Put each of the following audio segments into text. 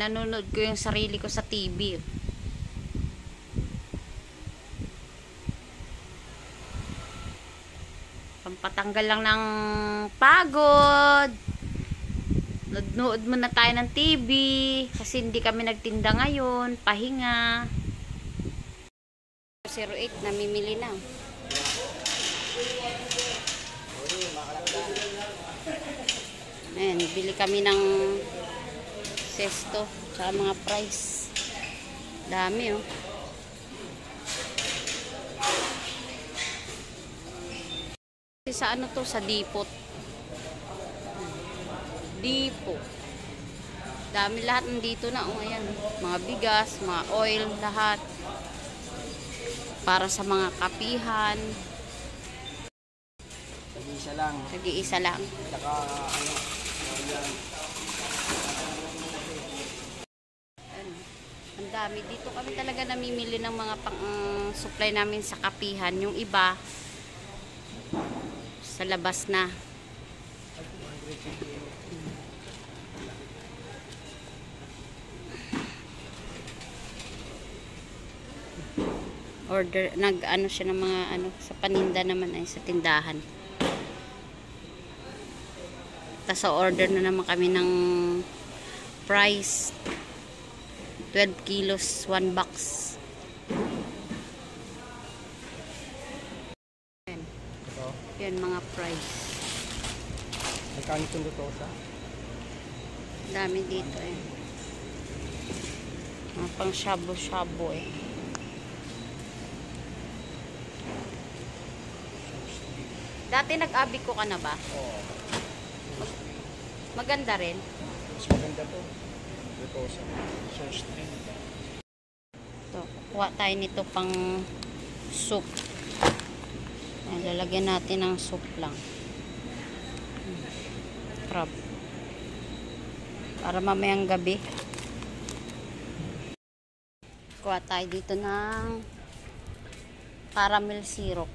Pinanonood ko yung sarili ko sa TV. Pampatanggal lang ng pagod. Nood muna tayo ng TV kasi hindi kami nagtinda ngayon. Pahinga. 08 namimili na. Ayan, bili kami ng sesto sa mga price. Dami oh. Sa ano to, sa depot. Depot. Dami lahat nandito na oh, ayan. Mga bigas, mga oil, lahat. Para sa mga kapihan. Nag-iisa lang. Nag-iisa lang. Saka ano, ang dami. Dito kami talaga namimili ng mga pang supply namin sa kapihan. Yung iba sa labas na. Order, nag-ano siya ng mga ano, sa paninda naman ay sa tindahan. Tapos order na naman kami ng price 12 kilos 1 box. Yan mga price. Magkano itong lutosa? Dami dito eh. Mga pang shabu-shabu eh. Dati nag-abi ko ka na ba? Oo. Maganda rin. Mas maganda to. Lutosa. Sauce string. Ito, kuha tayo nito pang soup. Ayan, lalagyan natin ng soup lang. Crab. Para mamayang gabi. Kuha tayo dito ng caramel syrup.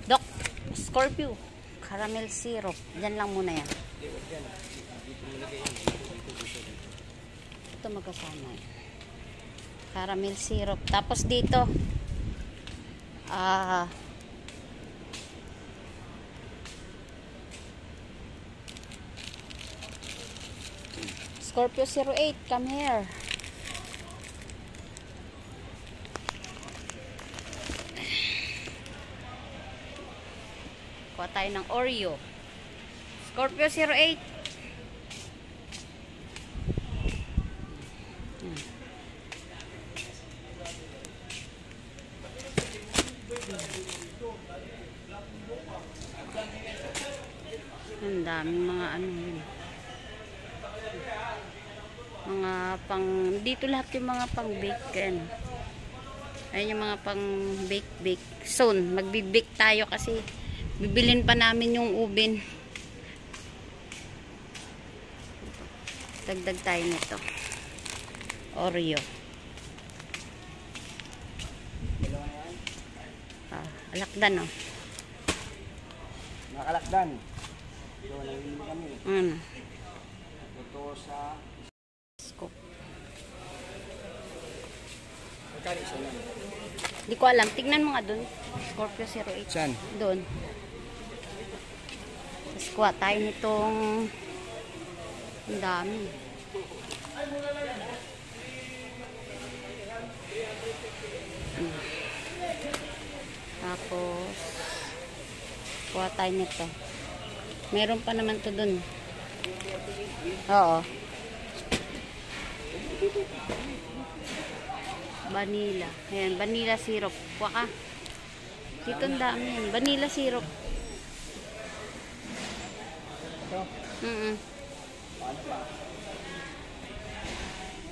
Dok, Scorpio. Caramel syrup. Diyan lang muna yan. Ito magkasama. Caramel syrup. Tapos dito, Scorpio 08, come here. Kuha tayo ng Oreo. Scorpio 08. Ang daming mga ano yun. Mga pang, dito lahat yung mga pang bake. Ayun yung mga pang bake. Soon, magbi-bake tayo kasi bibilin pa namin yung ubin. Dagdag tayo nito. Oreo. Alakdan oh. Nakalakdan. Ito, nangilin kami. Ano? Lutosa. Scoop. Magkano isa lang? Hindi ko alam. Tignan mo nga dun. Scorpio 08. Saan? Doon. Tapos kuha tayo nitong ang dami. Tapos kuha tayo nito. Meron pa naman to dun. Oo. Vanilla. Ayan, vanilla syrup. Kuha ka. Dito ang dami yan. Vanilla syrup. Ito? Paano pa?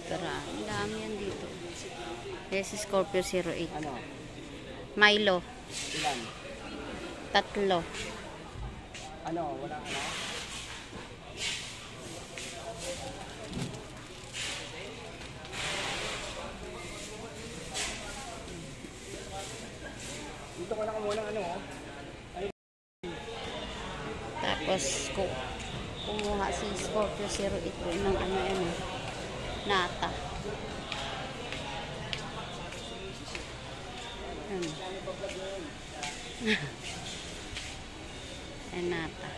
Tara, ang dami yan dito. Yes, Scorpio 08. Ano? Milo. Ilan? 3. Ano? Wala ano? Dito ko lang muna ano oh. Tapos kumuha si Scorpio 08 ng ano yan eh. Nata. Ayan. Ayan, nata.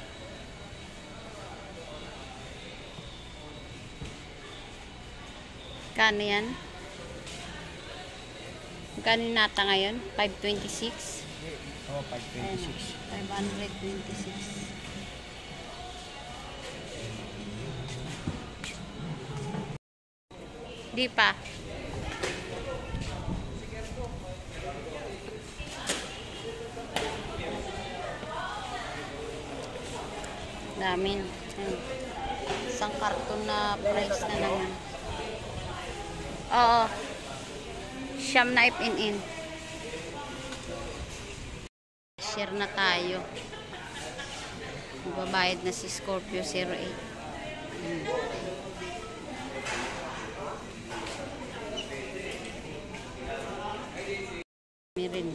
Kano yan? Magkano yung nata ngayon? 526? Oh, Ayan, 526. 526. Di pa. Damin. Ayan. Isang karton na price na naman. Oo. Siyam na ipin-in. Share na tayo. Magbabayad na si Scorpio 08. Meron.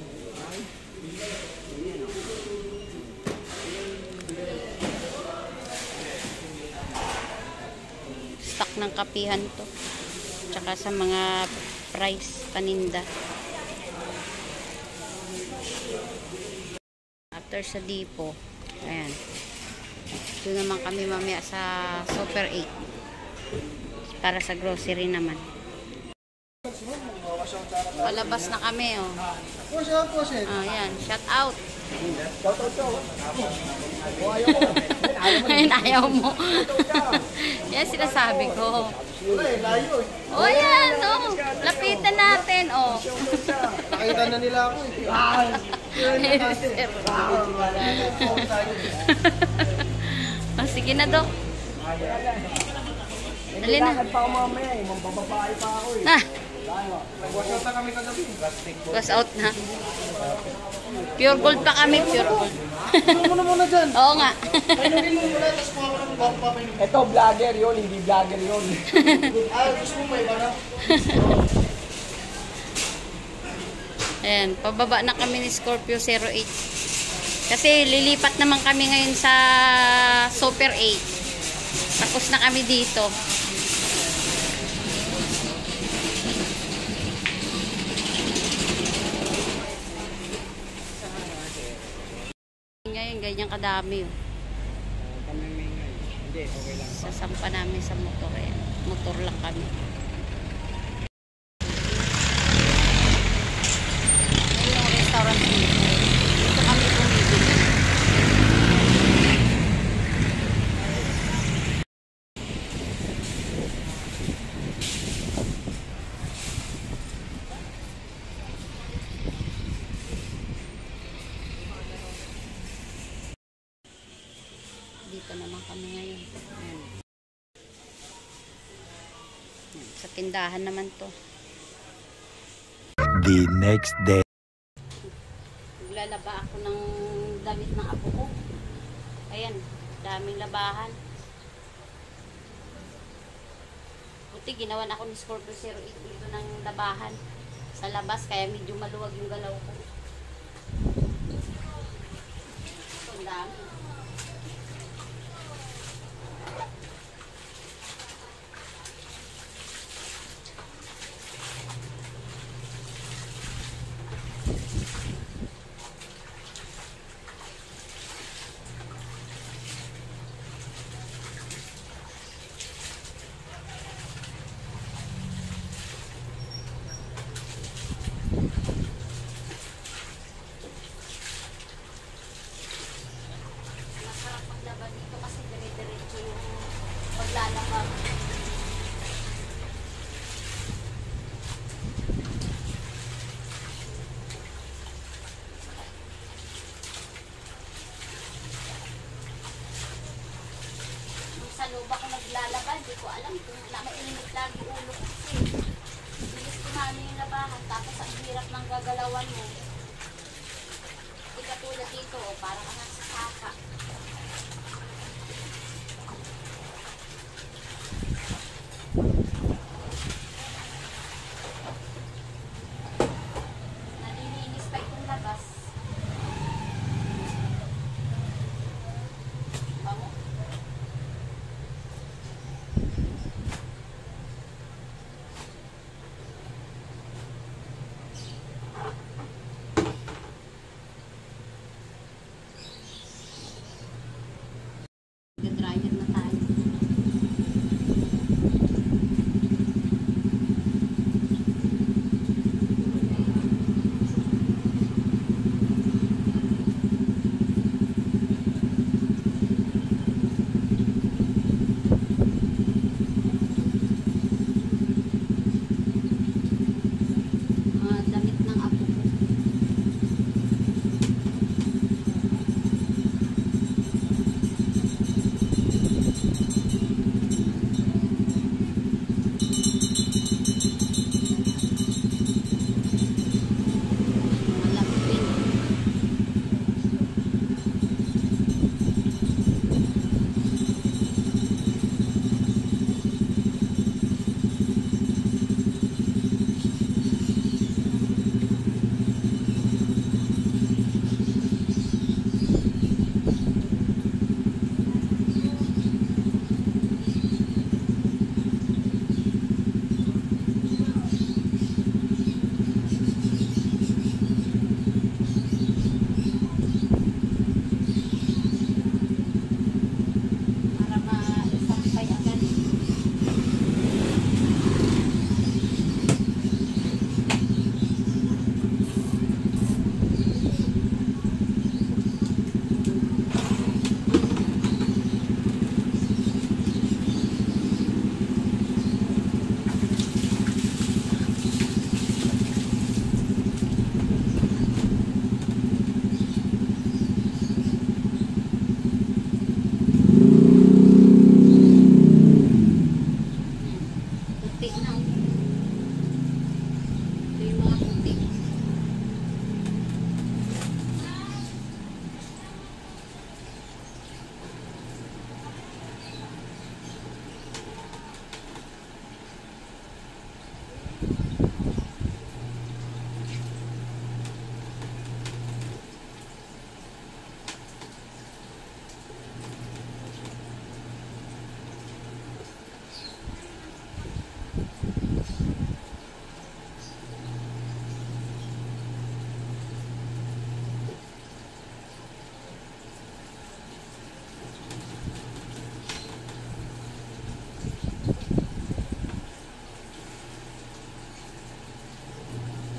Stock ng kapihan to. Tsaka sa mga price paninda. After sa Dipo, ayan. Doon naman kami mamaya sa Super 8. Para sa grocery naman. Palabas na kami, oh. Ayan, shout out. Ayun, ayaw mo. Yan sinasabi ko. Oh, yan, oh. Lapitan natin, oh. Nakita na nila ako Oh, sige na, Dok. Dali na. pa ako mamaya eh. Mambababae pa ako eh. Ah, Wash out na kami kagabi. was out na. Pure gold pa kami, pure gold. Ano muna dyan? Oo nga. Painumin mo muna, tapos kuha ko ng bako pa. Ito, vlogger yun, hindi vlogger yun. Gusto mo may iba na? Ayan, pababa na kami ni Scorpio 08. Kasi lilipat naman kami ngayon sa Super 8. Tapos na kami dito. Ngayon, ganyan kadami. Oh. Hindi, okay lang. Sasampa namin sa motor. Ayan. Motor lang kami. Ayan yung restaurant dito. Dito kami bumibili. Dito naman kami ngayon. Ayan. Ayan. Sa tindahan naman to. The next day. Naglalaba ako ng damit ng apo ko. Ayan, daming labahan. Buti ginawan ako ni Scorpio 08 dito ng labahan sa labas, kaya medyo maluwag yung galaw ko. Ito, ang dami. Masarap maglaba dito kasi dire-diretso yung paglalaba. Yung sa loob ako naglalaba, hindi ko alam kung mainit lagi ulo ko kasi. Bilis kumami yung labahan, tapos ang hirap ng gagalawan mo. Hindi katulad dito, oh, parang ka nasa saka. Nalilinis pa itong labas. Bango.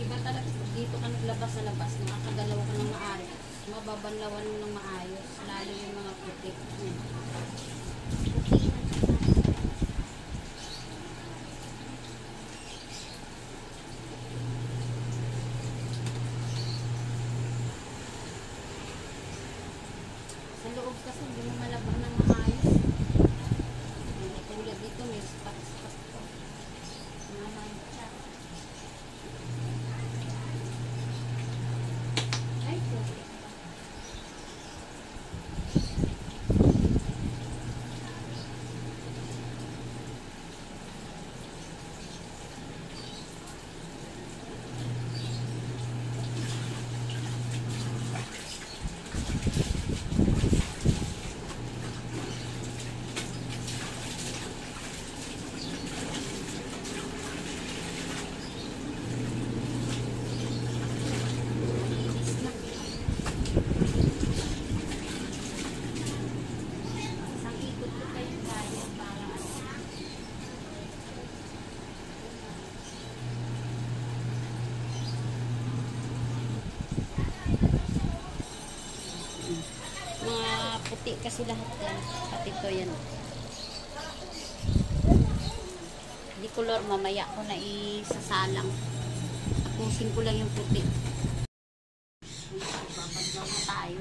Iba talaga pag dito ka naglabas sa labas, nakakagalaw ka ng maayos. Mababanlawan mo ng maayos, lalo yung mga putik. Sa loob kasi hindi mo malabang ng maayos. Hindi tulad dito, may spot-spot ko. Mamantsa. Ay, putik. Isang ikot ko kayo kaya para ano. Mga puti kasi lahat yan. Pati ito yan. Di color, mamaya ko na isasalang. Tapusin ko lang yung puti. Babadlaw na tayo.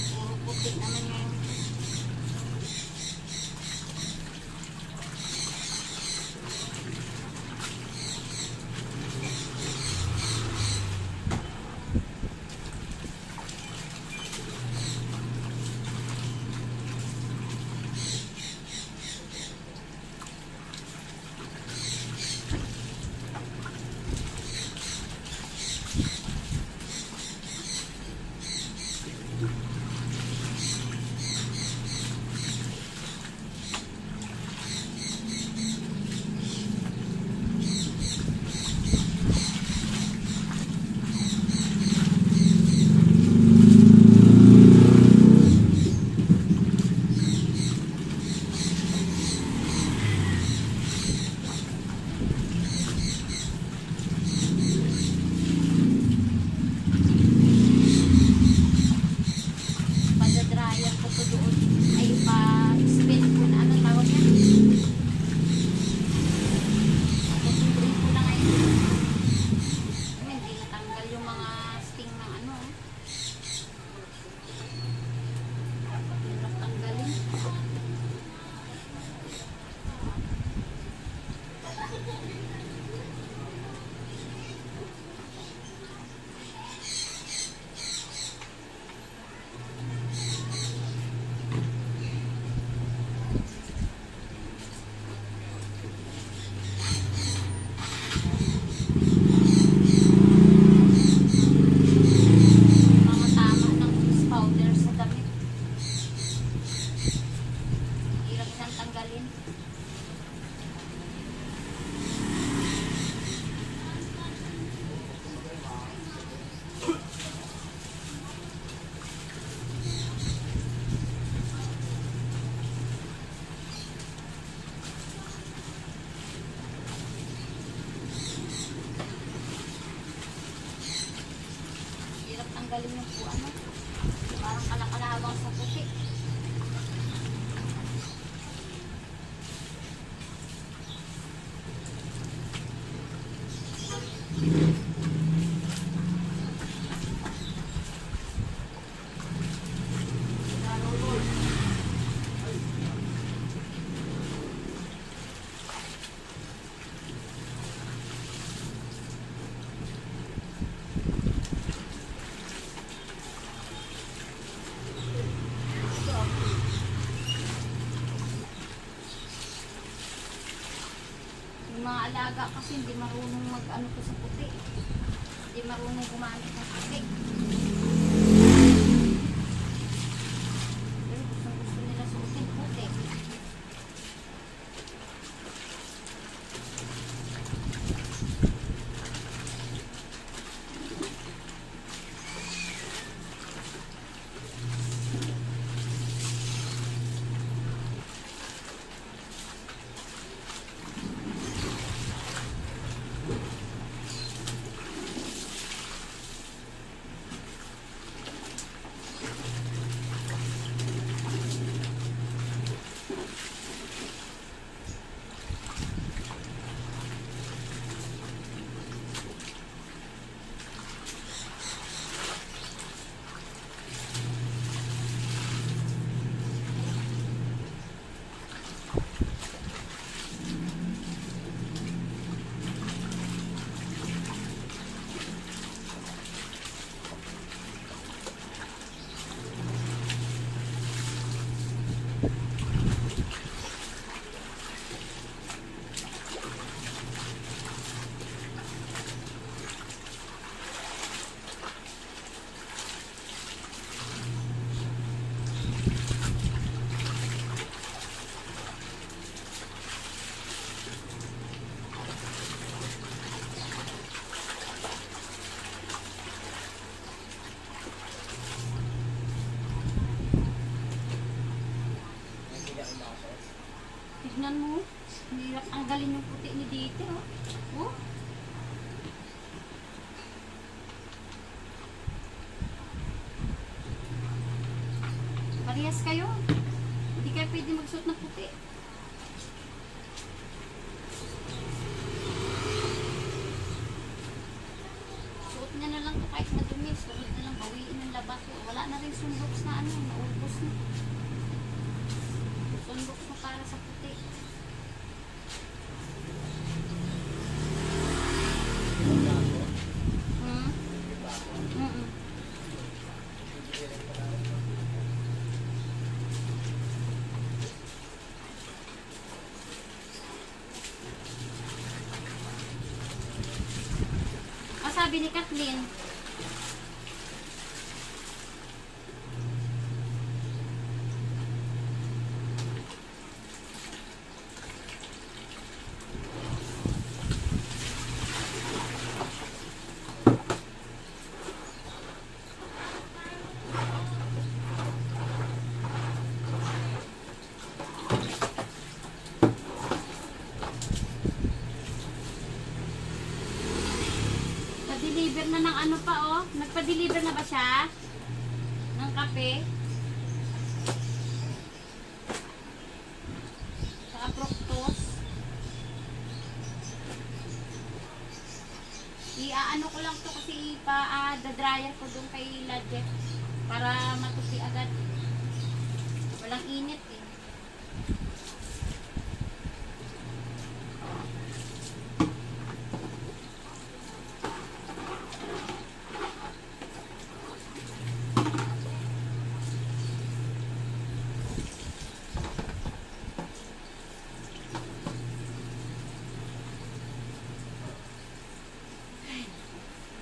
Puro puti naman yung padadrayan ko to doon. Ay, pa-spin ko na. Ano tawag yan? Pag-spin ko na ngayon. Ay, hindi natanggal yung mga sting ng ano. Hirap tanggalin. Mga tama ng loose powder sa damit. Hirap siyang tanggalin. Hirap tanggalin yung po ano. Parang kalakalawang sa puti. alaga kasi hindi marunong mag-ano to sa puti. Hindi marunong gumamit ng puti. Pero gusto nila suotin puti. Tignan mo. Hirap tanggalin yung puti ni dito. Oh. Parehas kayo. Hindi kayo pwede magsuot ng puti. Suot niya na lang ito kahit madumi. Suot na lang, bawiin ng labas. Wala na rin sundoks na ano. Naubos na. Sundoks na para sa puti. Sabi ni Kathleen, deliver na ng ano pa oh. Nagpa-deliver na ba siya? Ng kape? Saka fructose. I-ano ko lang to kasi da-dryer ko doon kay Ladjet para matupi agad. Walang init eh.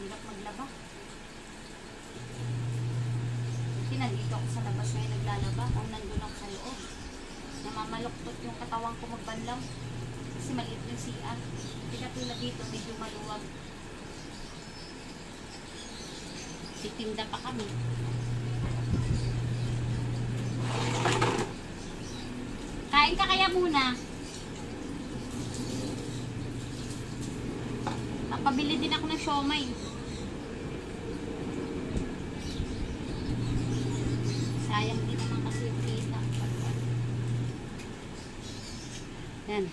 Maglaba. Kasi nandito ako sa labas ngayon naglalaba. Kung nandun ako sa loob, namamaluktot yung katawan ko magbanlaw. Kasi maliit yung CR. Hindi katulad dito, medyo maluwag. Titinda pa kami. Kain ka kaya muna. Papabili din ako ng siomay. Sayang din naman kasi yung kita. Yan.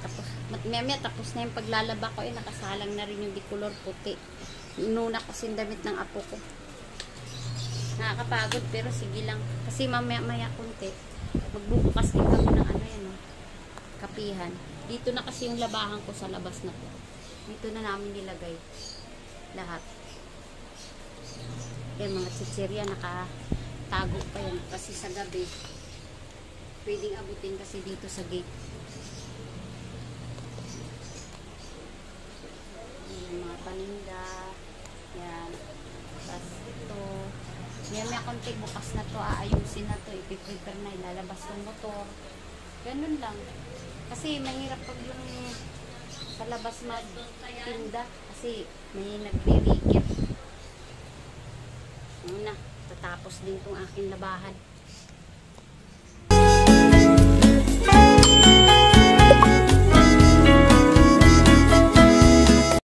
Tapos, maya tapos na yung paglalaba ko. Nakasalang na rin yung dikolor puti. Inuna ko sin damit ng apo ko. Nakakapagod pero sige lang. Kasi mamaya konti. Magbubukas din kami ng ano yan. Kapihan. Dito na kasi yung labahan ko sa labas na po. Dito na namin nilagay. Lahat. Yan mga chichirya nakatago pa yan. Kasi sa gabi pwedeng abutin kasi dito sa gate. paninda. Yan. Tapos ito. May konti bukas na to. Aayusin na to. Ipiprepare na. Ilalabas ng motor. Ganun lang. Kasi mahirap pag yung sa labas magtinda. Kasi may nagre-rikip. Ano na. Tatapos din tong aking labahan.